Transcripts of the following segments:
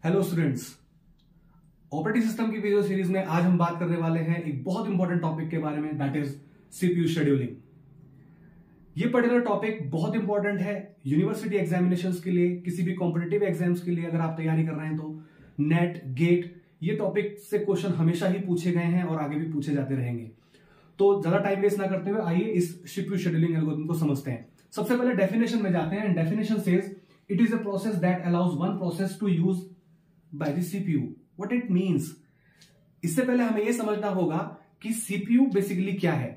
Hello students, operating system की video series में आज हम बात करने वाले हैं एक बहुत इंपॉर्टेंट टॉपिक के बारे में, दैट इज सीपीयू शेड्यूलिंग। ये पर्टिकुलर टॉपिक बहुत इंपॉर्टेंट है यूनिवर्सिटी एग्जामिनेशंस के लिए, किसी भी कॉम्पिटिटिव एग्जाम्स के लिए अगर आप तैयारी कर रहे हैं तो नेट, गेट, ये टॉपिक से क्वेश्चन हमेशा ही पूछे गए हैं और आगे भी पूछे जाते रहेंगे। तो ज्यादा टाइम वेस्ट ना करते हुए आइए इस सीपीयू शेड्यूलिंग एल्गोरिथम को समझते हैं। सबसे पहले डेफिनेशन में जाते हैं। Definition says it is a process that allows one process to use by the CPU. What it means, इससे पहले हमें यह समझना होगा कि सीपीयू बेसिकली क्या है।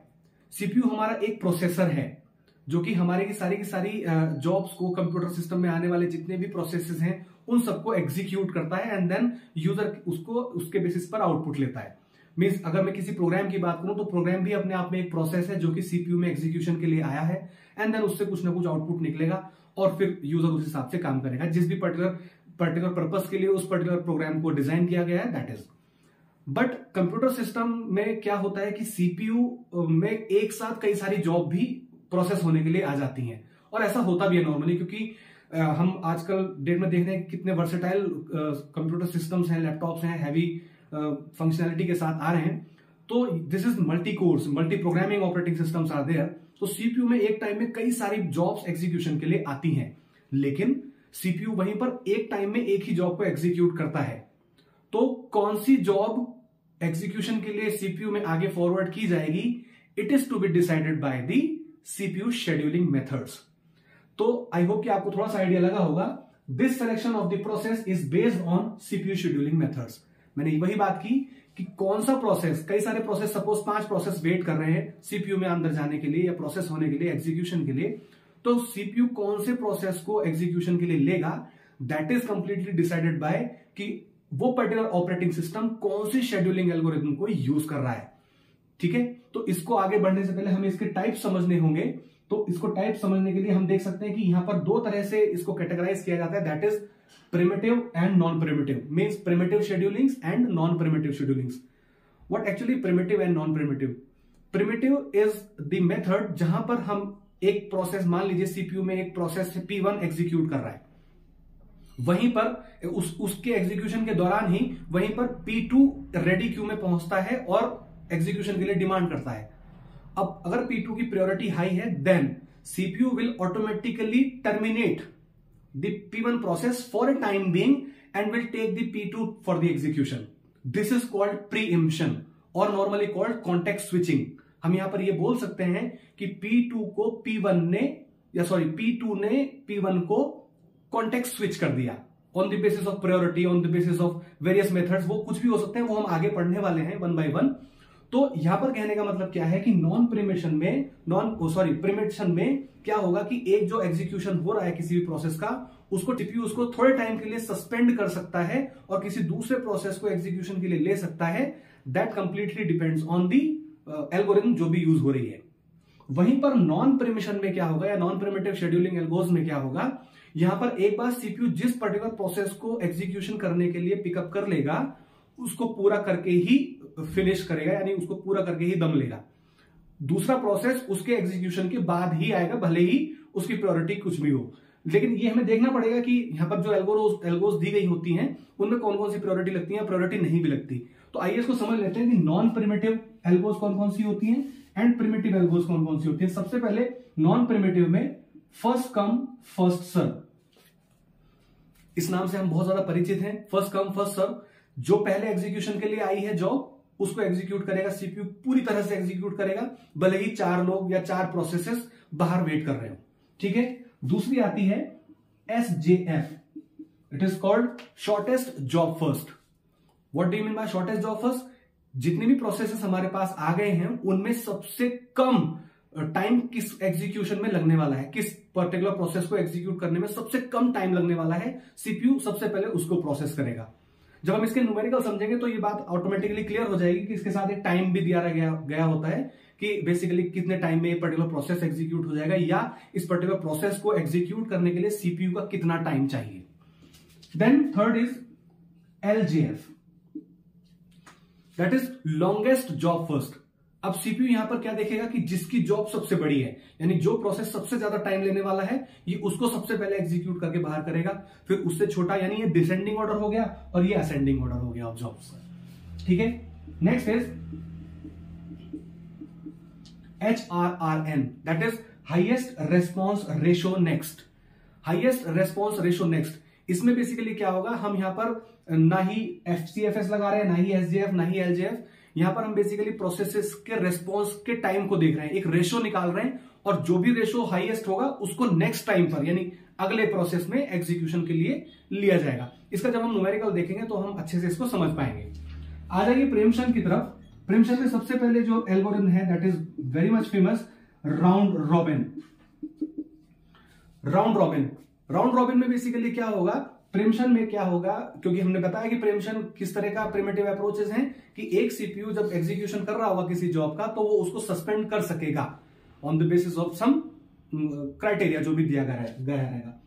सीपीयू हमारा एक प्रोसेसर है जो कि हमारे की सारी जॉब्स को, कंप्यूटर सिस्टम में आने वाले जितने भी प्रोसेसेस हैं उन सबको एग्जीक्यूट करता है एंड देन यूजर उसको उसके बेसिस पर आउटपुट लेता है। मींस अगर मैं किसी प्रोग्राम की बात करूं तो प्रोग्राम भी अपने आप में एक प्रोसेस है जो कि सीपीयू में एग्जीक्यूशन के लिए आया है एंड देन उससे कुछ ना कुछ आउटपुट निकलेगा और फिर यूजर उस हिसाब से काम करेगा जिस भी पर्टिकुलर पर्पस के लिए उस पर्टिकुलर प्रोग्राम को डिजाइन किया गया है, that is. But computer system में क्या होता है कि सीपीयू में एक साथ कई सारी जॉब भी प्रोसेस होने के लिए आ जाती हैं और ऐसा होता भी है नॉर्मली, क्योंकि हम आजकल डेट में देख रहे हैं कितने वर्सेटाइल कंप्यूटर सिस्टम्स हैं, लैपटॉप्स हैं, हैवी फंक्शनैलिटी के साथ आ रहे हैं। तो this is multi cores, multi programming operating systems are there. तो सीपीयू में एक टाइम में कई सारी जॉब्स एग्जीक्यूशन के लिए आती हैं, लेकिन सीपीयू वहीं पर एक टाइम में एक ही जॉब को एग्जीक्यूट करता है। तो कौन सी जॉब एग्जीक्यूशन के लिए सीपीयू में आगे फॉरवर्ड की जाएगी, it is to be decided by the CPU scheduling methods. तो आई होप कि आपको थोड़ा सा आइडिया लगा होगा। This selection of the process is based on CPU scheduling methods. मैंने वही बात की कि कौन सा प्रोसेस, कई सारे प्रोसेस, सपोज 5 प्रोसेस वेट कर रहे हैं सीपीयू में अंदर जाने के लिए या प्रोसेस होने के लिए, एग्जीक्यूशन के लिए। तो सीपीयू कौन से प्रोसेस को एग्जीक्यूशन के लिए लेगा, that is completely decided by कि वो पर्टिकुलर ऑपरेटिंग सिस्टम कौन सी शेड्यूलिंग एल्गोरिथम को यूज कर रहा है। ठीक है, तो इसको आगे बढ़ने से पहले हमें इसके टाइप समझने होंगे। तो इसको टाइप समझने के लिए हम देख सकते हैं कि यहां पर 2 तरह से इसको कैटेगराइज किया जाता है, that is primitive and non primitive. Means primitive schedulings and non primitive schedulings. What actually primitive and non primitive? Primitive is the method जहां पर हम एक प्रोसेस, मान लीजिए सीपीयू में एक प्रोसेस P1 एग्जीक्यूट कर रहा है, वहीं पर उसके एग्जीक्यूशन के दौरान ही वहीं पर P2 रेडी क्यू में पहुंचता है और एग्जीक्यूशन के लिए डिमांड करता है। अब अगर P2 की प्रायोरिटी हाई है, then CPU will automatically terminate the P1 process for a time being and will take the P2 for the execution. This is called preemption और नॉर्मली कॉल्ड कॉन्टेक्स्ट स्विचिंग। हम यहां पर ये बोल सकते हैं कि P2 को P1 ने, या सॉरी P2 ने P1 को कॉन्टेक्स्ट स्विच कर दिया on the basis of priority, on the basis of various methods. वो कुछ भी हो सकते हैं, वो हम आगे पढ़ने वाले हैं 1 by 1। तो यहां पर कहने का मतलब क्या है कि प्रिमिशन में क्या होगा कि एक जो एग्जीक्यूशन हो रहा है किसी भी प्रोसेस का, उसको सीपीयू उसको थोड़े टाइम के लिए सस्पेंड कर सकता है और किसी दूसरे प्रोसेस को एग्जीक्यूशन के लिए ले सकता है। That completely depends on the algorithm जो भी यूज हो रही है। वहीं पर नॉन प्रिमिशन में क्या होगा, या नॉन प्रिमिटिव शेड्यूलिंग एल्गोरिथम में क्या होगा, यहां पर एक बार सीपीयू जिस पर्टिकुलर प्रोसेस को एग्जीक्यूशन करने के लिए पिकअप कर लेगा, उसको पूरा करके ही फिनिश करेगा, यानी उसको पूरा करके ही दम लेगा। दूसरा प्रोसेस उसके एग्जीक्यूशन के बाद ही आएगा, भले ही उसकी प्रायोरिटी कुछ भी हो। लेकिन ये हमें देखना पड़ेगा कि यहां पर जो एल्गोज दी गई होती हैं उनमें कौन कौन सी प्रायोरिटी लगती है, प्रायोरिटी नहीं भी लगती। तो आइए इसको समझ लेते हैं कि नॉन प्रिमिटिव एल्गोज कौन कौन सी होती हैं एंड प्रिमिटिव एल्गोज कौन कौन सी होती हैं। सबसे पहले नॉन प्रिमिटिव में फर्स्ट कम फर्स्ट सर्व, इस नाम से हम बहुत ज्यादा परिचित हैं। फर्स्ट कम फर्स्ट सर्व, जो पहले एग्जीक्यूशन के लिए आई है जॉब, उसको एग्जीक्यूट करेगा सीपीयू, पूरी तरह से एग्जीक्यूट करेगा, भले ही 4 लोग या 4 प्रोसेसेस बाहर वेट कर रहे हो। ठीक है, दूसरी आती है SJF, it is called shortest job first. What do you mean bye shortest job first? जितने भी प्रोसेसेस हमारे पास आ गए हैं उनमें सबसे कम टाइम किस एग्जीक्यूशन में लगने वाला है, किस पर्टिकुलर प्रोसेस को एग्जीक्यूट करने में सबसे कम टाइम लगने वाला है, सीपीयू सबसे पहले उसको प्रोसेस करेगा। जब हम इसके न्यूमेरिकल समझेंगे तो ये बात ऑटोमेटिकली क्लियर हो जाएगी कि इसके साथ एक टाइम भी दिया गया होता है कि बेसिकली कितने टाइम में ये पर्टिकुलर प्रोसेस एग्जीक्यूट हो जाएगा, या इस पर्टिकुलर प्रोसेस को एग्जीक्यूट करने के लिए सीपीयू का कितना टाइम चाहिए। Then third is LJF, that is longest job first. अब सीपीयू यहां पर क्या देखेगा कि जिसकी जॉब सबसे बड़ी है, यानी जो प्रोसेस सबसे ज्यादा टाइम लेने वाला है, ये उसको सबसे पहले एग्जीक्यूट करके बाहर करेगा। फिर उससे छोटा, यानी ये डिसेंडिंग ऑर्डर हो गया और ये असेंडिंग ऑर्डर हो गया ऑफ जॉब्स। ठीक है, next is HRRN, that is highest response ratio next. Highest response ratio next, इसमें बेसिकली क्या होगा, हम यहां पर ना ही FCFS लगा रहे हैं, ना ही SJF, ना ही LJF। यहां पर हम बेसिकली प्रोसेसेस के रेस्पॉन्स के टाइम को देख रहे हैं, एक रेशो निकाल रहे हैं, और जो भी रेशो हाईएस्ट होगा उसको नेक्स्ट टाइम पर, यानी अगले प्रोसेस में एग्जीक्यूशन के लिए लिया जाएगा। इसका जब हम न्यूमेरिकल देखेंगे तो हम अच्छे से इसको समझ पाएंगे। आ जाइए प्रेमचंद की तरफ। प्रेमचंद में सबसे पहले जो एल्गोरिथम है that is very much famous, round robin. Round robin, round robin में बेसिकली क्या होगा, प्रेमचंद में क्या होगा, क्योंकि हमने बताया कि प्रेमचंद किस तरह का प्रिमिटिव अप्रोचेस हैं कि एक सीपीयू जब एग्जीक्यूशन कर रहा होगा किसी जॉब का तो वो उसको सस्पेंड कर सकेगा on the basis of some criteria जो भी दिया गया रहेगा।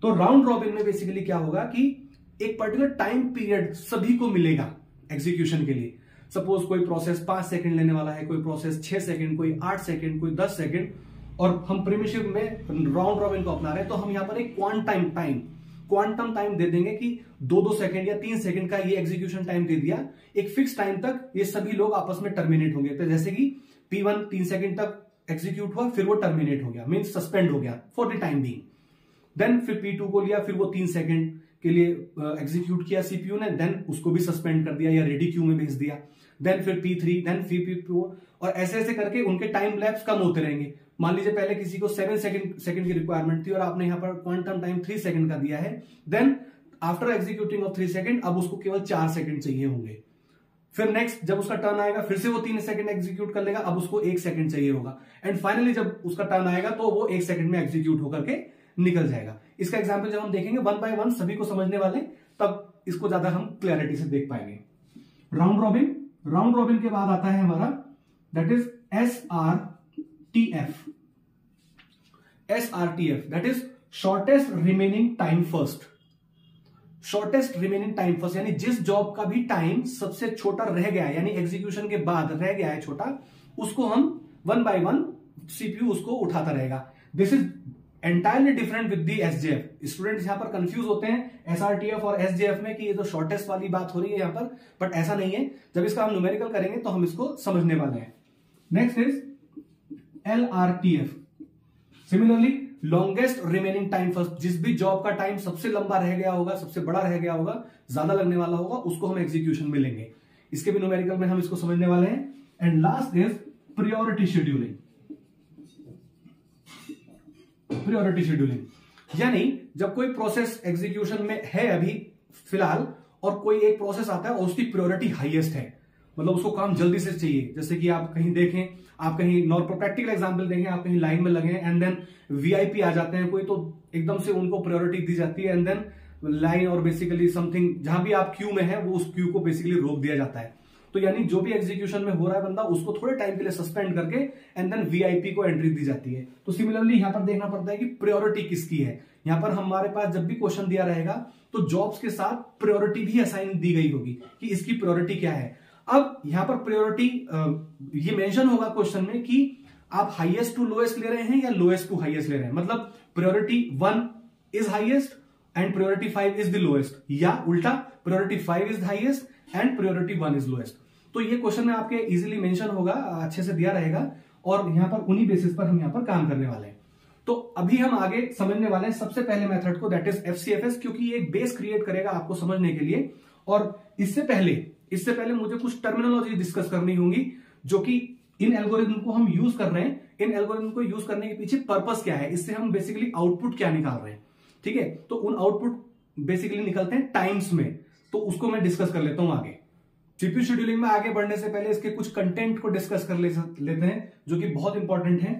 तो राउंड रॉबिन में बेसिकली क्या होगा कि एक पर्टिकुलर टाइम पीरियड सभी को मिलेगा एग्जीक्यूशन के लिए। सपोज कोई प्रोसेस 5 सेकंड लेने वाला है, कोई प्रोसेस 6 सेकंड, कोई 8 सेकंड, कोई 10 सेकंड, और हम प्रिमिटिव में राउंड रॉबिन को अपना रहे हैं, तो हम यहां पर एक क्वांटम टाइम दे देंगे कि 2-2 सेकंड या 3 सेकंड का ये एग्जीक्यूशन टाइम दे दिया। एक फिक्स टाइम तक ये सभी लोग आपस में टर्मिनेट होंगे। तो जैसे कि P1 3 सेकंड तक एग्जीक्यूट हुआ, फिर वो टर्मिनेट हो गया, मींस सस्पेंड हो गया for the time being. Then फिर P2 को लिया, फिर वो 3 सेकंड के लिए एग्जीक्यूट किया सीपीयू ने, देन उसको भी सस्पेंड कर दिया या रेडी क्यू में भेज दिया। देन फिर P3, देन फिर P4, और ऐसे ऐसे करके उनके टाइम लैप्स कम होते रहेंगे। मान लीजिए पहले किसी को 7 सेकंड की रिक्वायरमेंट थी और आपने यहां पर क्वांटम टाइम 3 सेकंड का दिया है, then after executing of 3 second अब उसको केवल 4 सेकंड चाहिए होंगे। फिर नेक्स्ट जब उसका टर्न आएगा फिर से वो 3 सेकंड एग्जीक्यूट कर लेगा, अब उसको 1 सेकंड चाहिए होगा। एंड फाइनली जब उसका टर्न आएगा तो वो 1 सेकंड में एग्जीक्यूट होकर के निकल जाएगा। इसका एग्जाम्पल जब हम देखेंगे 1 बाय 1 सभी को समझने वाले, तब इसको ज्यादा हम क्लैरिटी से देख पाएंगे। राउंड रॉबिन, राउंड रॉबिन के बाद आता है हमारा that is SRTF। SRTF that is shortest remaining time first. Shortest remaining time first, यानी जिस जॉब का भी टाइम सबसे छोटा रह गया है, यानी एग्जीक्यूशन के बाद रह गया है छोटा, उसको हम 1 बाय 1 सीपीयू उसको उठाता रहेगा। This is entirely different with the SJF। Students यहां पर कंफ्यूज होते हैं SRTF और SJF में कि ये तो शॉर्टेस्ट वाली बात हो रही है यहां पर, बट ऐसा नहीं है। जब इसका हम न्यूमेरिकल करेंगे तो हम इसको समझने वाले हैं। Next is LRTF। Similarly longest remaining time first, जिस भी जॉब का टाइम सबसे लंबा रह गया होगा, सबसे बड़ा रह गया होगा, ज्यादा लगने वाला होगा, उसको हम एग्जीक्यूशन में लेंगे। इसके भी न्यूमेरिकल में हम इसको समझने वाले हैं। And last is priority scheduling. Priority scheduling यानी जब कोई प्रोसेस एग्जीक्यूशन में है अभी फिलहाल, और कोई एक प्रोसेस आता है और उसकी प्रायोरिटी हाईएस्ट है, मतलब उसको काम जल्दी से चाहिए। जैसे कि आप कहीं देखें, आप कहीं नॉर्मल प्रैक्टिकल एग्जांपल देखें, आप कहीं लाइन में लगे हैं एंड देन वीआईपी आ जाते हैं कोई, तो एकदम से उनको प्रायोरिटी दी जाती है एंड देन लाइन और बेसिकली समथिंग जहां भी आप क्यू में है वो उस क्यू को बेसिकली रोक दिया जाता है। तो यानी जो भी एग्जीक्यूशन में हो रहा है बंदा, उसको थोड़े टाइम के लिए सस्पेंड करके एंड देन वीआईपी को एंट्री दी जाती है। तो सिमिलरली यहां पर देखना पड़ता है कि प्रायोरिटी किसकी है। यहां पर हमारे पास जब भी क्वेश्चन दिया रहेगा तो जॉब्स के साथ प्रायोरिटी भी असाइन दी गई होगी कि इसकी प्रायोरिटी क्या है। अब यहां पर प्रायोरिटी ये मेंशन होगा क्वेश्चन में कि आप हाईएस्ट टू लोएस्ट ले रहे हैं या लोएस्ट टू हाईएस्ट ले रहे हैं, मतलब priority 1 is highest and priority 5 is the lowest, या उल्टा priority 5 is highest and priority 1 is lowest. तो ये क्वेश्चन में आपके इजीली मेंशन होगा, अच्छे से दिया रहेगा, और यहां पर उन्हीं बेसिस पर हम यहां पर काम करने वाले हैं। तो अभी हम आगे समझने वाले हैं सबसे पहले मेथड को, दैट इज FCFS, क्योंकि ये एक बेस क्रिएट करेगा आपको समझने के लिए। और इससे पहले मुझे कुछ टर्मिनोलॉजी डिस्कस करनी होगी, जो कि इन एल्गोरिथम को हम यूज कर रहे हैं। इन एल्गोरिथम को यूज करने के पीछे पर्पस क्या है, इससे हम बेसिकली आउटपुट क्या निकाल रहे हैं, ठीक है। तो उन आउटपुट बेसिकली निकलते हैं टाइम्स में, तो उसको मैं डिस्कस कर लेता हूं आगे। सीपीयू शेड्यूलिंग में आगे बढ़ने से पहले इसके कुछ कंटेंट को डिस्कस कर लेते हैं, जो कि बहुत इंपॉर्टेंट है।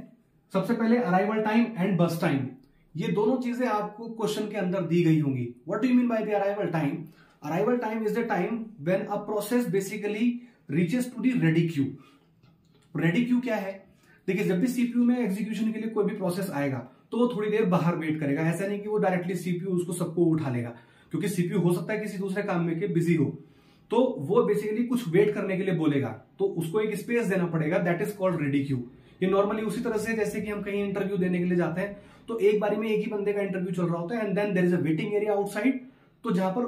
सबसे पहले arrival time and burst time, ये दोनों चीजें आपको क्वेश्चन के अंदर दी गई होंगी। What do you mean by the arrival time? Arrival time is the time when a process basically reaches to the ready queue. Ready queue क्या है? देखिए, जब भी सीपीयू में एग्जीक्यूशन के लिए कोई भी प्रोसेस आएगा तो वो थोड़ी देर बाहर वेट करेगा। ऐसा नहीं कि वो डायरेक्टली सीपीयू उसको सबको उठा लेगा, क्योंकि सीपीयू हो सकता है किसी दूसरे काम में के बिजी हो। तो वो बेसिकली कुछ वेट करने के लिए बोलेगा, तो उसको एक स्पेस देना पड़ेगा, that is called ready queue. ये नॉर्मली उसी तरह से जैसे कि हम कहीं इंटरव्यू देने के लिए जाते हैं, तो एक बारी में एक ही बंदे का इंटरव्यू चल रहा होता है, and then there is a waiting area outside, तो जहां पर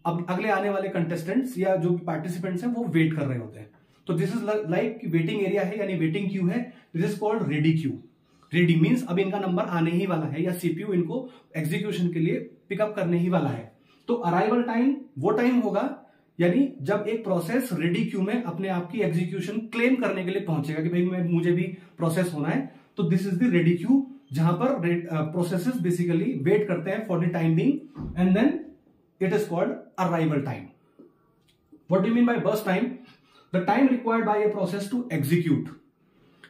अब अगले आने वाले कंटेस्टेंट्स या जो पार्टिसिपेंट्स हैं वो वेट कर रहे होते हैं। तो this is like waiting area है, यानी वेटिंग क्यू है, this is called ready queue. Ready means अब इनका नंबर आने ही वाला है, या सीपीयू इनको एग्जीक्यूशन के लिए पिकअप करने ही वाला है। तो अराइवल टाइम वो टाइम होगा यानी जब एक प्रोसेस रेडी क्यू में अपने आप की एग्जीक्यूशन क्लेम करने के लिए पहुंचेगा कि भाई मुझे भी प्रोसेस होना है, तो this is the ready queue, जहां पर प्रोसेसेस बेसिकली वेट करते हैं for the time being, and then it is called arrival time. What do you mean by burst time? The time required by a process to execute.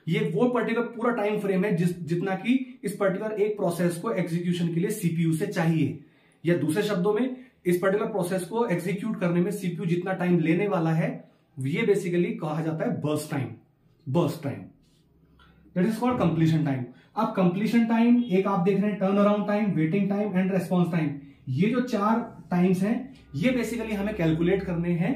ये वो particular पूरा time frame है जितना कि इस particular एक प्रोसेस को execution के लिए सीपीयू से चाहिए, या दूसरे शब्दों में इस पर्टिकुलर प्रोसेस को एग्जीक्यूट करने में सीपीयू जितना टाइम लेने वाला है, ये बेसिकली कहा जाता है burst time. Burst time that is called completion time. अब कंप्लीशन टाइम, एक आप देख रहे हैं turn around time, waiting time and response time. ये जो 4 टाइम्स हैं, ये बेसिकली हमें कैलकुलेट करने हैं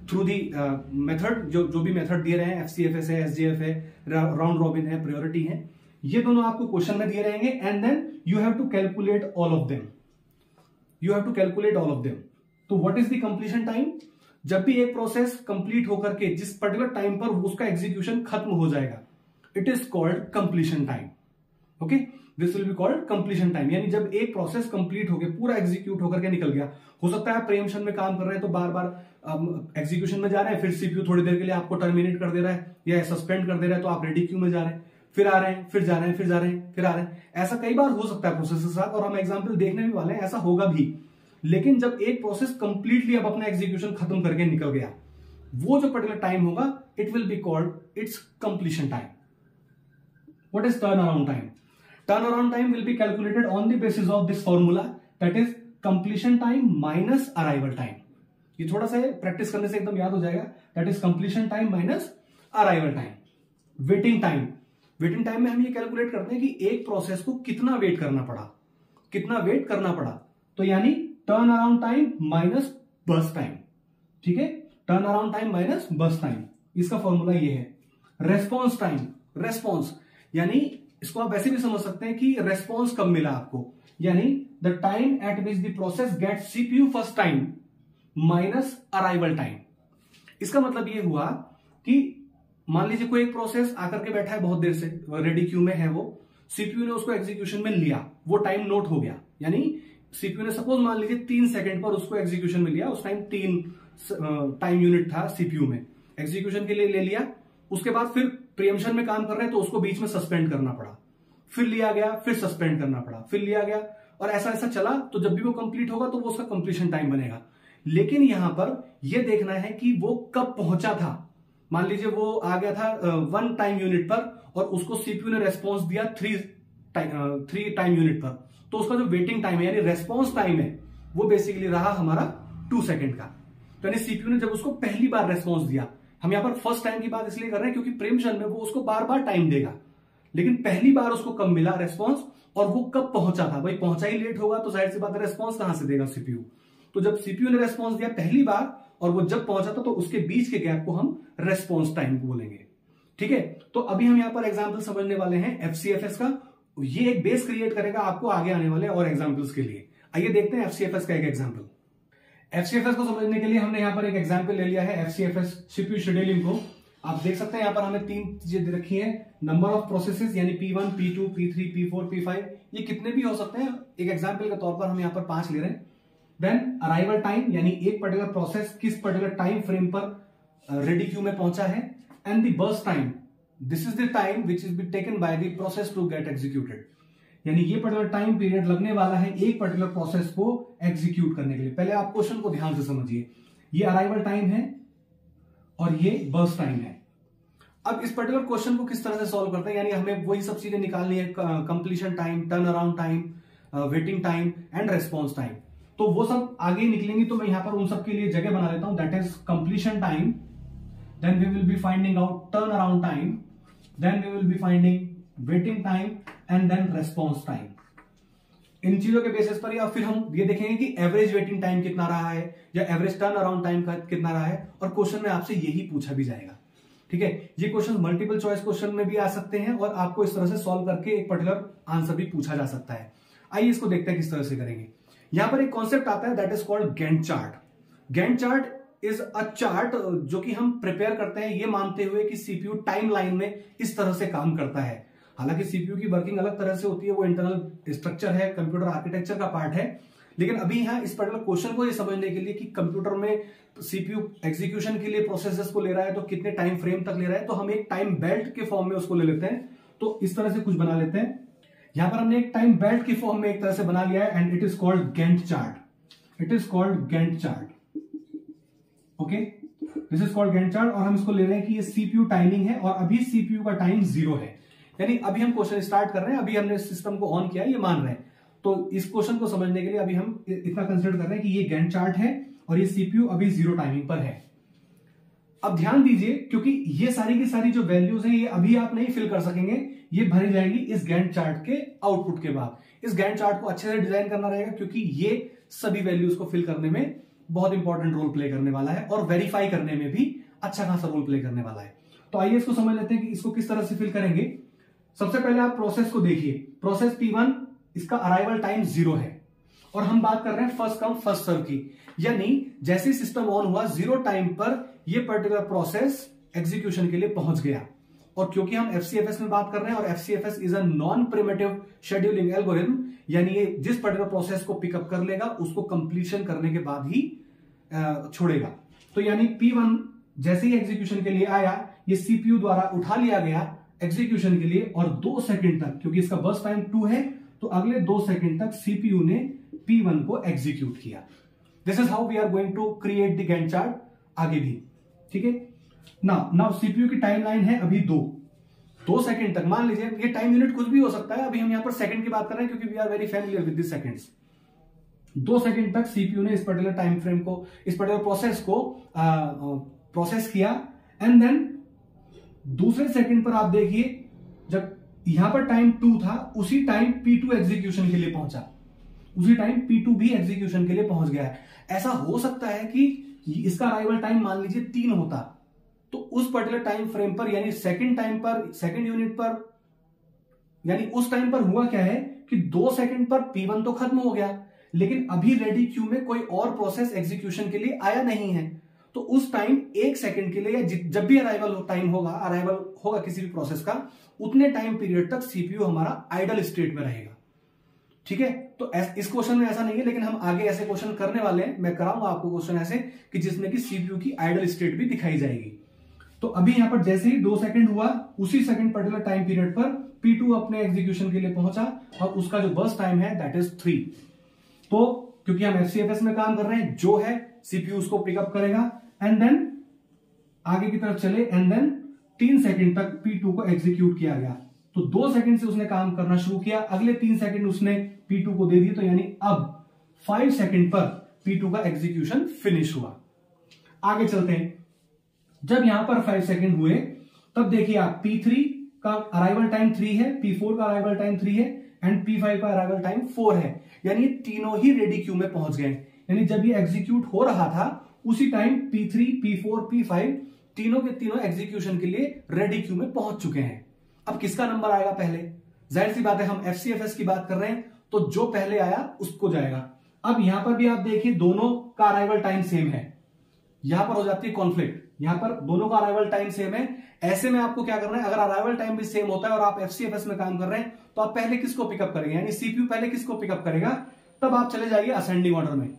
थ्रू दी मेथड, जो भी मेथड दिए रहे हैं, एफसीएफएस है, एसजीएफ है, राउंड रॉबिन है, प्रायोरिटी है, ये दोनों आपको क्वेश्चन में दिए रहेंगे, and then you have to calculate all of them. You have to calculate all of them. तो what is the completion time? जब भी एक प्रोसेस कंप्लीट होकर के जिस पर्टिकुलर टाइम पर उसका एग्जीक्यूशन खत्म हो जाएगा, it is called completion time. Okay, this will be called completion time, यानी जब एक प्रोसेस कंप्लीट हो गया, पूरा एग्जीक्यूट होकर के निकल गया। हो सकता है आप प्रीएम्पशन में काम कर रहे हैं तो बार बार एग्जीक्यूशन में जा रहे हैं, फिर सीपीयू थोड़ी देर के लिए आपको टर्मिनेट कर दे रहा है या सस्पेंड कर दे रहा है, तो आप रेडी क्यू में जा रहे हैं, फिर आ रहे हैं, फिर जा रहे हैं, फिर जा रहे हैं, फिर आ रहे हैं। ऐसा कई बार हो सकता है प्रोसेस के साथ, और हम एग्जाम्पल देखने भी वाले हैं, ऐसा होगा भी। लेकिन जब एक प्रोसेस कंप्लीटली अब अपना एग्जीक्यूशन खत्म करके निकल गया, वो जो पर्टिकुलर टाइम होगा, it will be called its completion time. What is turn around time? Turn around time will be calculated on the basis of this formula, that is completion time minus arrival time. ये थोड़ा सा practice करने से एकदम याद हो जाएगा, that is completion time minus arrival time. Waiting time, waiting time में हम ये कैलकुलेट करते हैं कि एक प्रोसेस को कितना वेट करना पड़ा, कितना वेट करना पड़ा, तो यानी turn around time minus burst time. ठीक है, turn around time minus burst time, इसका फॉर्मूला ये है। रेस्पॉन्स टाइम, रेस्पॉन्स यानी इसको आप वैसे भी समझ सकते हैं कि रेस्पॉन्स कब मिला आपको, यानी the time at which the process get CPU first time minus arrival time. इसका मतलब ये हुआ कि मान लीजिए कोई एक प्रोसेस आकर के बैठा है बहुत देर से, रेडी क्यू में है वो, सीपीयू ने उसको एग्जीक्यूशन में लिया, वो टाइम नोट हो गया, यानी सीपीयू ने सपोज मान लीजिए 3 सेकंड पर उसको एग्जीक्यूशन में लिया, उस टाइम 3 टाइम यूनिट था सीपीयू में, एग्जीक्यूशन के लिए ले लिया। उसके बाद फिर प्रीएम्पशन में काम कर रहे हैं तो उसको बीच में सस्पेंड करना पड़ा, फिर लिया गया, फिर सस्पेंड करना पड़ा, फिर लिया गया, और ऐसा ऐसा चला। तो जब भी वो कंप्लीट होगा तो वो उसका कंप्लीशन टाइम बनेगा। लेकिन यहां पर यह देखना है कि वो कब पहुंचा था। मान लीजिए वो आ गया था 1 टाइम यूनिट पर, और उसको सीपीयू ने रेस्पॉन्स दिया 3 टाइम यूनिट पर, तो उसका जो वेटिंग टाइम है यानी रेस्पॉन्स टाइम है, वो बेसिकली रहा हमारा 2 सेकंड का। तो यानी सीपीयू ने जब उसको पहली बार रेस्पॉन्स दिया, हम यहां पर फर्स्ट टाइम की बात इसलिए कर रहे हैं क्योंकि प्रीएम्पशन में वो उसको बार बार टाइम देगा, लेकिन पहली बार उसको कब मिला रेस्पॉन्स, और वो कब पहुंचा था। भाई पहुंचा ही लेट होगा तो जाहिर सी बात है रेस्पॉन्स कहां से देगा सीपीयू। तो जब सीपीयू ने रेस्पॉन्स दिया पहली बार और वो जब पहुंचा था, तो उसके बीच के गैप को हम रेस्पॉन्स टाइम बोलेंगे। ठीक है, तो अभी हम यहां पर एग्जाम्पल समझने वाले हैं एफसीएफएस का। ये एक बेस क्रिएट करेगा आपको आगे आने वाले और एग्जाम्पल्स के लिए। आइए देखते हैं एफसीएफएस का एक एग्जाम्पल। एफसीएफएस को समझने के लिए हमने यहां पर एक एग्जाम्पल ले लिया है एफसीएफएस सीपीयू शेड्यूलिंग को। आप देख सकते हैं यहां पर हमें 3 चीजें रखी है, नंबर ऑफ प्रोसेसेस यानी P1, P2, P3, P4, P5, ये कितने भी हो सकते हैं। एक एग्जाम्पल के तौर पर हम यहां पर 5 ले रहे हैं। देन अराइवल टाइम यानी एक पर्टिकुलर प्रोसेस किस पर्टिकुलर टाइम फ्रेम पर रेडी क्यू में पहुंचा है, and the burst time, this is the time which is be taken by the process to get executed, यानी ये पर्टिकुलर टाइम पीरियड लगने वाला है एक पर्टिकुलर प्रोसेस को एग्जीक्यूट करने के लिए। पहले आप क्वेश्चन को ध्यान से समझिए, ये अराइवल टाइम है और ये बर्स्ट टाइम है। अब इस पर्टिकुलर क्वेश्चन को किस तरह से सॉल्व करते हैं, यानी हमें वही सब चीजें निकालनी है, completion time, turn around time, waiting time and response time. तो वो सब आगे ही निकलेंगी, तो मैं यहां पर उन सब के लिए जगह बना लेता हूं। That is completion time, then we will be finding out turn around time, then we will be finding waiting time and then response time. इन चीजों के बेसिस पर या फिर हम ये देखेंगे कि एवरेज वेटिंग टाइम कितना रहा है या एवरेज टर्न अराउंड टाइम का कितना रहा है, और क्वेश्चन में आपसे यही पूछा भी जाएगा। ठीक है, ये क्वेश्चन मल्टीपल चॉइस क्वेश्चन में भी आ सकते हैं और आपको इस तरह से सॉल्व करके एक पर्टिकुलर आंसर भी पूछा जा सकता है। आइए इसको देखते हैं किस तरह से करेंगे। यहां पर एक कॉन्सेप्ट आता है that is called Gantt chart. Gantt chart is a chart जो कि हम प्रिपेयर करते हैं ये मानते हुए कि सीपीयू टाइमलाइन में इस तरह से काम करता है। हालांकि सीपीयू की वर्किंग अलग तरह से होती है, वो इंटरनल स्ट्रक्चर है, कंप्यूटर आर्किटेक्चर का पार्ट है, लेकिन अभी यहां इस पर्टिकुलर क्वेश्चन को ये समझने के लिए कि कंप्यूटर में सीपीयू एग्जीक्यूशन के लिए प्रोसेसेस को ले रहा है तो कितने टाइम फ्रेम तक ले रहा है, तो हम एक टाइम बेल्ट के फॉर्म में उसको ले लेते हैं। तो इस तरह से कुछ बना लेते हैं। यहां पर हमने एक टाइम बेल्ट की फॉर्म में एक तरह से बना लिया है and it is called Gantt chart. It is called Gantt chart. Okay, this is called Gantt chart. और हम इसको ले रहे हैं कि ये सीपीयू टाइमिंग है और अभी सीपीयू का टाइम 0 है, यानी अभी हम क्वेश्चन स्टार्ट कर रहे हैं, अभी हमने सिस्टम को ऑन किया है, ये मान रहे हैं। तो इस क्वेश्चन को समझने के लिए अभी हम इतना कंसिडर कर रहे हैं कि ये गैंट चार्ट है और ये सीपीयू अभी 0 टाइमिंग पर है। अब ध्यान दीजिए, क्योंकि ये सारी की सारी जो वैल्यूज हैं ये अभी आप नहीं फिल कर सकेंगे, ये भरी जाएंगी इस गैंट चार्ट के आउटपुट के बाद। इस गैंट चार्ट को अच्छे से डिजाइन करना रहेगा क्योंकि ये सभी वैल्यूज को फिल करने में बहुत इंपॉर्टेंट रोल प्ले करने वाला है और वेरीफाई करने में भी अच्छा खासा रोल प्ले करने वाला है। तो आइए इसको समझ लेते हैं कि इसको किस तरह से फिल करेंगे। सबसे पहले आप प्रोसेस को देखिए। प्रोसेस P1, इसका अराइवल टाइम 0 है और हम बात कर रहे हैं फर्स्ट कम फर्स्ट सर्व की, यानी जैसे सिस्टम ऑन हुआ 0 टाइम पर यह पर्टिकुलर प्रोसेस एग्जीक्यूशन के लिए पहुंच गया। और क्योंकि हम एफसीएफएस में बात कर रहे हैं और FCFS is a non primitive scheduling algorithm, यानी ये जिस पर्टिकुलर प्रोसेस को पिकअप कर लेगा उसको कंप्लीशन करने के बाद ही छोड़ेगा। तो यानी P1 जैसे ही एग्जीक्यूशन के लिए आया, ये सीपीयू द्वारा उठा लिया गया एग्जीक्यूशन के लिए और 2 सेकंड तक, क्योंकि इसका बर्स्ट टाइम 2 है, तो अगले 2 सेकंड तक सीपीयू ने P1 को एग्जीक्यूट किया। This is how we are going to create the Gantt chart आगे भी। ठीक है, नाउ सीपीयू की टाइमलाइन है अभी 2 सेकंड तक। मान लीजिए ये टाइम यूनिट कुछ भी हो सकता है, अभी हम यहां पर सेकंड की बात कर रहे हैं क्योंकि we are very familiar with the seconds. 2 second तक सीपीयू ने इस पर्टिकुलर टाइम फ्रेम को, इस पर्टिकुलर प्रोसेस को प्रोसेस किया एंड देन दूसरे सेकंड पर आप देखिए जब यहां पर टाइम 2 था उसी टाइम P2 एग्जीक्यूशन के लिए पहुंचा, उसी टाइम P2 भी एग्जीक्यूशन के लिए पहुंच गया है। ऐसा हो सकता है कि इसका अराइवल टाइम मान लीजिए 3 होता, तो उस पर्टिकुलर टाइम फ्रेम पर यानी सेकंड टाइम पर, सेकंड यूनिट पर, यानी उस टाइम पर हुआ क्या है कि 2 सेकंड पर P1 तो खत्म हो गया, लेकिन अभी रेडी क्यू में कोई और प्रोसेस एग्जीक्यूशन के लिए आया नहीं है। तो उस टाइम 1 सेकंड के लिए या जब भी अराइवल टाइम होगा, अराइवल होगा किसी भी प्रोसेस का, उतने टाइम पीरियड तक सीपीयू हमारा आइडल स्टेट में रहेगा। ठीक है, तो इस क्वेश्चन में ऐसा नहीं है, लेकिन हम आगे ऐसे क्वेश्चन करने वाले हैं। मैं कराऊंगा आपको क्वेश्चन ऐसे कि जिसमें कि सीपीयू की आइडल स्टेट भी दिखाई जाएगी। तो अभी यहां पर जैसे ही 2 सेकंड हुआ, उसी सेकंड पर्टिकुलर टाइम पीरियड पर P2 अपने एग्जीक्यूशन के लिए पहुंचा और उसका जो बर्स्ट टाइम है दैट इज 3। तो क्योंकि हम एफसीएफएस में काम कर रहे हैं, जो है सीपीयू उसको पिकअप करेगा एंड देन आगे की तरफ चले एंड देन 3 सेकंड तक P2 को एग्जीक्यूट किया गया। तो 2 सेकंड से उसने काम करना शुरू किया, अगले 3 सेकंड उसने P2 को दे दिए, तो यानी अब 5 सेकंड पर P2 का एग्जीक्यूशन फिनिश हुआ। आगे चलते हैं। जब यहां पर 5 सेकंड हुए तब देखिए आप P3 का अराइवल टाइम 3 है, P4 का अराइवल टाइम 3 है एंड P5 का अराइवल टाइम 4 है, यानी तीनों ही रेडी क्यू में पहुंच गए। यानी जब ये एग्जीक्यूट हो रहा था उसी टाइम P3, P4, P5 तीनों के तीनों एग्जीक्यूशन के लिए रेडी क्यू में पहुंच चुके हैं। अब किसका नंबर आएगा पहले? जाहिर सी बात है, हम एफसीएफएस की बात कर रहे हैं तो जो पहले आया उसको जाएगा। अब यहां पर भी आप देखिए दोनों का अराइवल टाइम सेम है, यहां पर हो जाती है कॉन्फ्लिक्ट। यहां पर दोनों का अराइवल टाइम सेम है, ऐसे में आपको क्या करना है, अगर अराइवल टाइम भी सेम होता है और आप एफसीएफएस में काम कर रहे हैं तो आप पहले किसको पिकअप करेंगे, यानी सीपीयू पहले किसको पिकअप करेगा, तब आप चले जाइए असेंडिंग ऑर्डर में।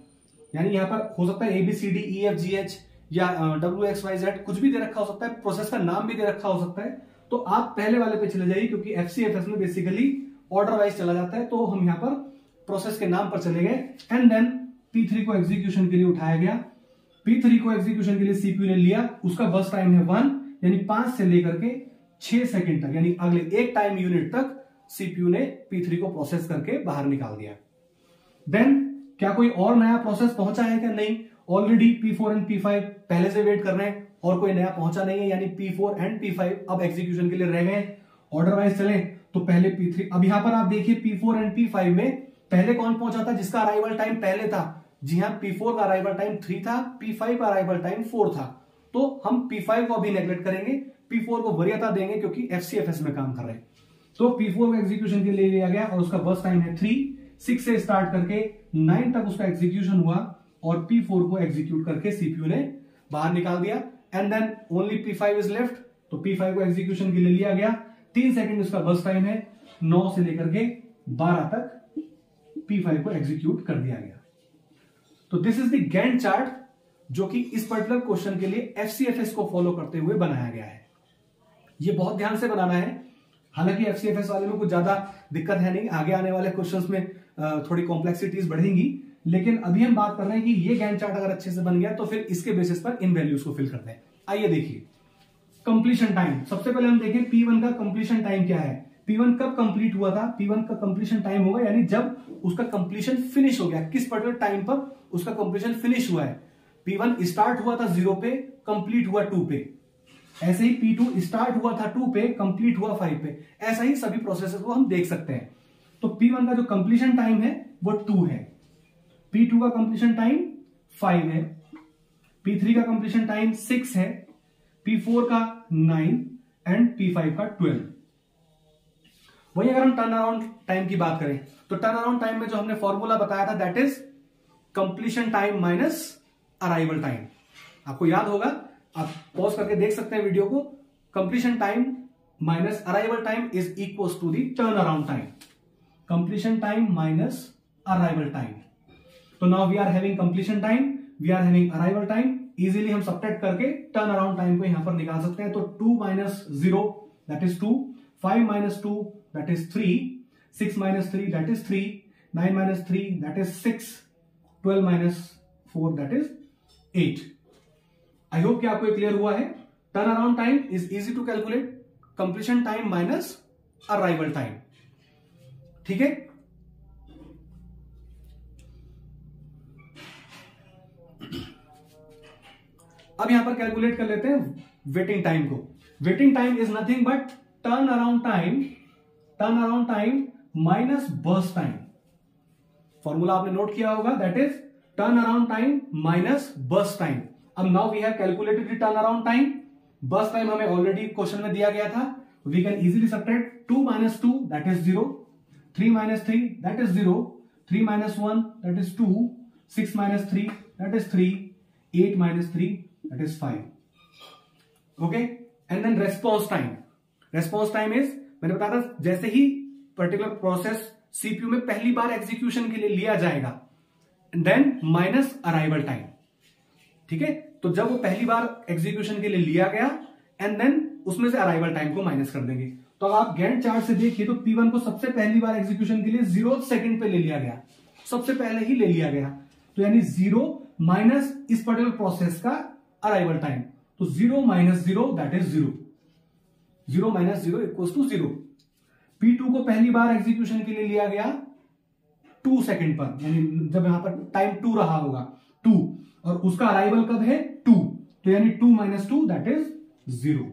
यानी यहां पर हो सकता है ABCDEFGH या WXYZ कुछ भी दे रखा हो सकता है, प्रोसेस का नाम भी दे रखा हो सकता है, तो आप पहले वाले पे चले जाइए क्योंकि एफसीएफएस में बेसिकली ऑर्डर वाइज चला जाता है। तो हम यहां पर प्रोसेस के नाम पर चले गए एंड देन P3 को एग्जीक्यूशन के लिए उठाया गया। P3 को एग्जीक्यूशन के लिए सीपीयू ने लिया, उसका बर्स्ट टाइम है 1, यानी 5 से लेकर के 6 सेकंड तक, यानी अगले एक टाइम यूनिट तक सीपीयू ने P3 को प्रोसेस करके बाहर निकाल दिया। देन क्या कोई और नया प्रोसेस पहुंचा है क्या? नहीं, ऑलरेडी P4 एंड P5 पहले से वेट कर रहे हैं और कोई नया पहुंचा नहीं है, यानी P4 एंड P5 अब एग्जीक्यूशन के लिए रह गए। ऑर्डर वाइज चले तो पहले P3, अब यहां पर आप देखिए P4 एंड P5 में पहले कौन पहुंचा था जिसका अराइवल टाइम पहले था? जी हाँ, P4 का अराइवल टाइम 3 था, P5 का अराइवल टाइम 4 था। तो हम P5 को अभी नेग्लेक्ट करेंगे, P4 को वरीयता देंगे क्योंकि FCFS में काम कर रहे हैं। तो P4 को एग्जीक्यूशन के लिए लिया गया और उसका बर्स्ट टाइम है 3, 6 से स्टार्ट करके 9 तक उसका एग्जीक्यूशन हुआ और P4 को एग्जीक्यूट करके CPU ने बाहर निकाल दिया। And then only P5 is left, तो P5 को एग्जीक्यूशन के लिए लिया गया। 3 सेकंड उसका बर्स्ट टाइम है, 9 से लेकर के 12 तक P5 को एग्जीक्यूट कर दिया गया। तो this is the Gantt chart जो कि इस पर्टिकुलर क्वेश्चन के लिए FCFS को फॉलो करते हुए बनाया गया है। ये बहुत ध्यान से बनाना है, हालांकि FCFS वाले में कुछ ज्यादा दिक्कत है नहीं, आगे आने वाले क्वेश्चंस में थोड़ी कॉम्प्लेक्सिटीज बढ़ेंगी, लेकिन अभी हम बात कर रहे हैं कि ये गैंट चार्ट अगर अच्छे से बन गया तो फिर इसके बेसिस पर इन वैल्यूज को फिल करते हैं। आइए देखिए कंप्लीशन टाइम। सबसे पहले हम देखें P1 का कंप्लीशन टाइम क्या है। P1 कब कंप्लीट हुआ था? P1 का कंप्लीशन टाइम होगा यानी जब उसका कंप्लीशन फिनिश हो गया, किस पर्टिकुलर टाइम पर उसका कंप्लीशन फिनिश हुआ है। P1 स्टार्ट हुआ था 0 पे, कंप्लीट हुआ 2 पे। ऐसे ही P2 स्टार्ट हुआ था 2 पे, कंप्लीट हुआ 5 पे। ऐसा ही सभी प्रोसेसेस को हम देख सकते हैं। तो P1 का जो कंप्लीशन टाइम है वो 2 है, P2 का कंप्लीशन टाइम 5 है, P3 का कंप्लीशन टाइम 6 है, P4 का 9 एंड P5 का 12। वही अगर हम टर्न अराउंड टाइम की बात करें तो टर्न अराउंड टाइम में जो हमने फॉर्मूला बताया था that is completion time minus arrival time. आपको याद होगा, आप पॉज करके देख सकते हैं वीडियो को। Completion time minus arrival time is equal to the turn around time. Completion time minus arrival time. तो now we are having completion time, we are having arrival time. Easily हम subtract करके turn around time को यहां पर निकाल सकते हैं। तो 2 minus 0 that is 2, 5 minus 2 that is 3, 6 minus 3 that is 3, 9 minus 3 that is 6, 12 minus 4 that is 8। I hope कि आपको क्लियर हुआ है। Turn around time is easy to calculate, completion time minus arrival time. ठीक है, अब यहां पर कैलकुलेट कर लेते हैं वेटिंग टाइम को। Waiting time is nothing but turn around time minus burst time. Formula आपने नोट किया होगा, that is turn around time minus burst time. अब now we have calculated the turn around time. Burst time हमें already question में दिया गया था, we can easily subtract 2 minus 2 that is 0, 3 minus 3 that is 0, 3 minus 1 that is 2, 6 minus 3 that is 3, 8 minus 3 that is 5। Okay, and then response time. Response time is, मैंने बताया था जैसे ही particular process CPU में पहली बार एग्जीक्यूशन के लिए लिया जाएगा, देन माइनस अराइवल टाइम। ठीक है, तो जब वो पहली बार एग्जीक्यूशन के लिए लिया गया एंड देन उसमें से अराइवल टाइम को माइनस कर देंगे। तो अगर आप गैंट चार्ट से देखिए तो P1 को सबसे पहली बार एग्जीक्यूशन के लिए 0 सेकंड पे ले लिया गया, सबसे पहले ही ले लिया गया। तो यानी 0 माइनस इस पर्टिकुलर प्रोसेस का अराइवल टाइम, तो 0 minus 0 that is 0, 0 minus 0 equals to 0। P2 को पहली बार एग्जीक्यूशन के लिए लिया गया 2 सेकंड पर, यानी जब यहां पर टाइम 2 रहा होगा 2, और उसका अराइवल कब है 2, तो यानी 2 माइनस 2 दैट इज 0।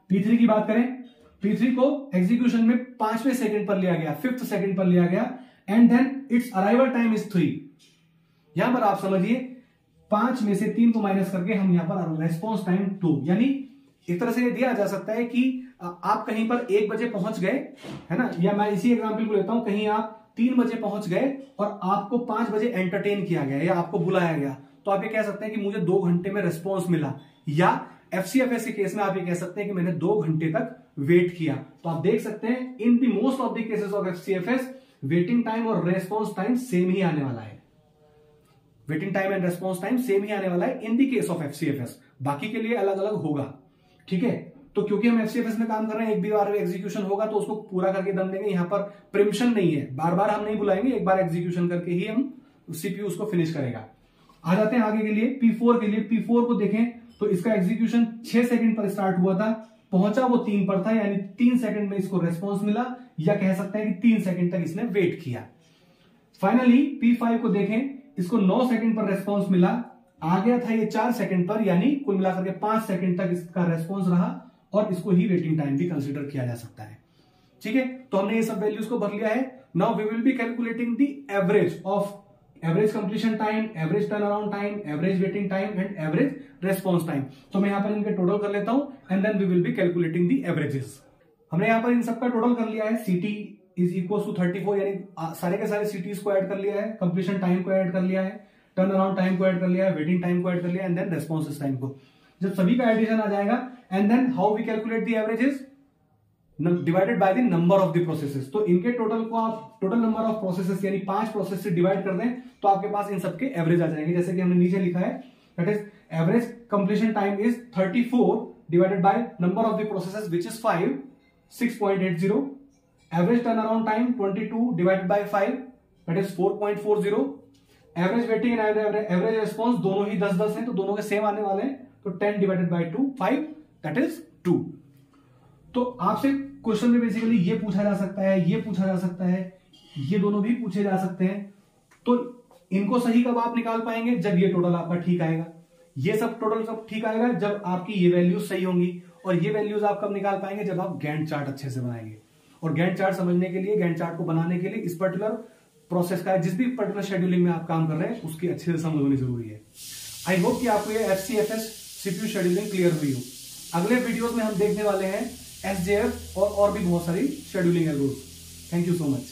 P3 की बात करें, P3 को एग्जीक्यूशन में 5वें सेकंड पर लिया गया, 5th सेकंड पर लिया गया and then its arrival time is 3। यहां पर आप समझिए 5 में से 3 को माइनस करके हम यहां पर रेस्पॉन्स टाइम 2, यानी एक तरह से ये दिया जा सकता है कि आप कहीं पर 1 बजे पहुंच गए, है ना, या मैं इसी एग्जांपल को लेता हूं, कहीं आप 3 बजे पहुंच गए और आपको 5 बजे एंटरटेन किया गया या आपको बुलाया गया, तो आप ये कह सकते हैं कि मुझे 2 घंटे में रिस्पॉन्स मिला। या FCFS के केस में आप ये कह सकते हैं कि मैंने 2 घंटे तक वेट किया। तो आप देख सकते हैं in the most of the cases of FCFS waiting time और रेस्पॉन्स टाइम सेम ही आने वाला है। Waiting time and response time same ही आने वाला है in the case of FCFS, बाकी के लिए अलग अलग होगा। ठीक है, तो क्योंकि हम FCFS में काम कर रहे हैं, एक भी बार एग्जीक्यूशन होगा तो उसको पूरा करके दम देंगे। यहां पर प्रिम्पशन नहीं है, बार बार हम नहीं बुलाएंगे, एक बार एग्जीक्यूशन करके ही हम CPU उसको फिनिश करेगा। आ जाते हैं आगे के लिए P4 के लिए। P4 को देखें तो इसका एग्जीक्यूशन 6 सेकंड पर स्टार्ट हुआ था, पहुंचा वो 3 पर था, यानी 3 सेकंड में इसको रेस्पॉन्स मिला, या कह सकते हैं कि 3 सेकंड तक इसने वेट किया। फाइनली P5 को देखें, इसको 9 सेकंड पर रेस्पॉन्स मिला, आ गया था ये 4 सेकंड पर, यानी कुल मिलाकर के 5 सेकंड तक इसका रेस्पॉन्स रहा, और इसको ही वेटिंग टाइम भी कंसीडर किया जा सकता है। ठीक है, तो हमने ये सब वैल्यूज को भर लिया है। Now we will be calculating the average of average completion time, average turn around time, average waiting time and average response time. तो मैं यहां पर इनके टोटल कर लेता हूं and then we will be calculating the averages. हमने यहां पर इन सबका टोटल कर लिया है। सीटी इज इक्वल टू 34, यानी सारे के सारे सीटीज को ऐड कर लिया है, कंप्लीशन टाइम को ऐड कर लिया है, टर्न अराउंड टाइम को ऐड कर लिया है, वेटिंग टाइम को ऐड कर लिया है एंड देन रेस्पॉन्स टाइम को। जब सभी का एडिशन आ जाएगा and then how we calculate the averages divided by the number of the processes. तो इनके टोटल को आप टोटल नंबर ऑफ प्रोसेसेस यानी 5 प्रोसेस से डिवाइड कर दें तो आपके पास इन सबके एवरेज आ जाएंगे। जैसे कि हमने नीचे लिखा है, that is average completion time is 34 divided by number of the processes which is 5, 6.80। Average turn around time 22 divided by 5, that is 4.40। Average waiting and average response दोनों ही 10-10 हैं, तो दोनों के सेम आने वाले हैं। तो 10 डिवाइडेड बाय 2, 5, दैट इज 2। तो आपसे क्वेश्चन में बेसिकली ये पूछा जा सकता है, ये पूछा जा सकता है, ये दोनों भी पूछे जा सकते हैं। तो इनको सही कब आप निकाल पाएंगे? जब ये टोटल आपका ठीक आएगा। ये सब टोटल सब ठीक आएगा जब आपकी ये वैल्यूज सही होंगी। और ये वैल्यूज आप कब निकाल पाएंगे? जब आप गैंट चार्ट अच्छे से बनाएंगे। और गैंट चार्ट समझने के लिए, गैंट चार्ट को बनाने के लिए इस पर्टिकुलर प्रोसेस का, जिस भी पर्टिकुलर शेड्यूलिंग में आप काम कर रहे हैं उसकी अच्छे से समझ होनी जरूरी है। आई होप कि आपको ये FCFS CPU शेड्यूलिंग क्लियर हुई हो। अगले वीडियोस में हम देखने वाले हैं SJF और भी बहुत सारी scheduling algorithms. Thank you so much.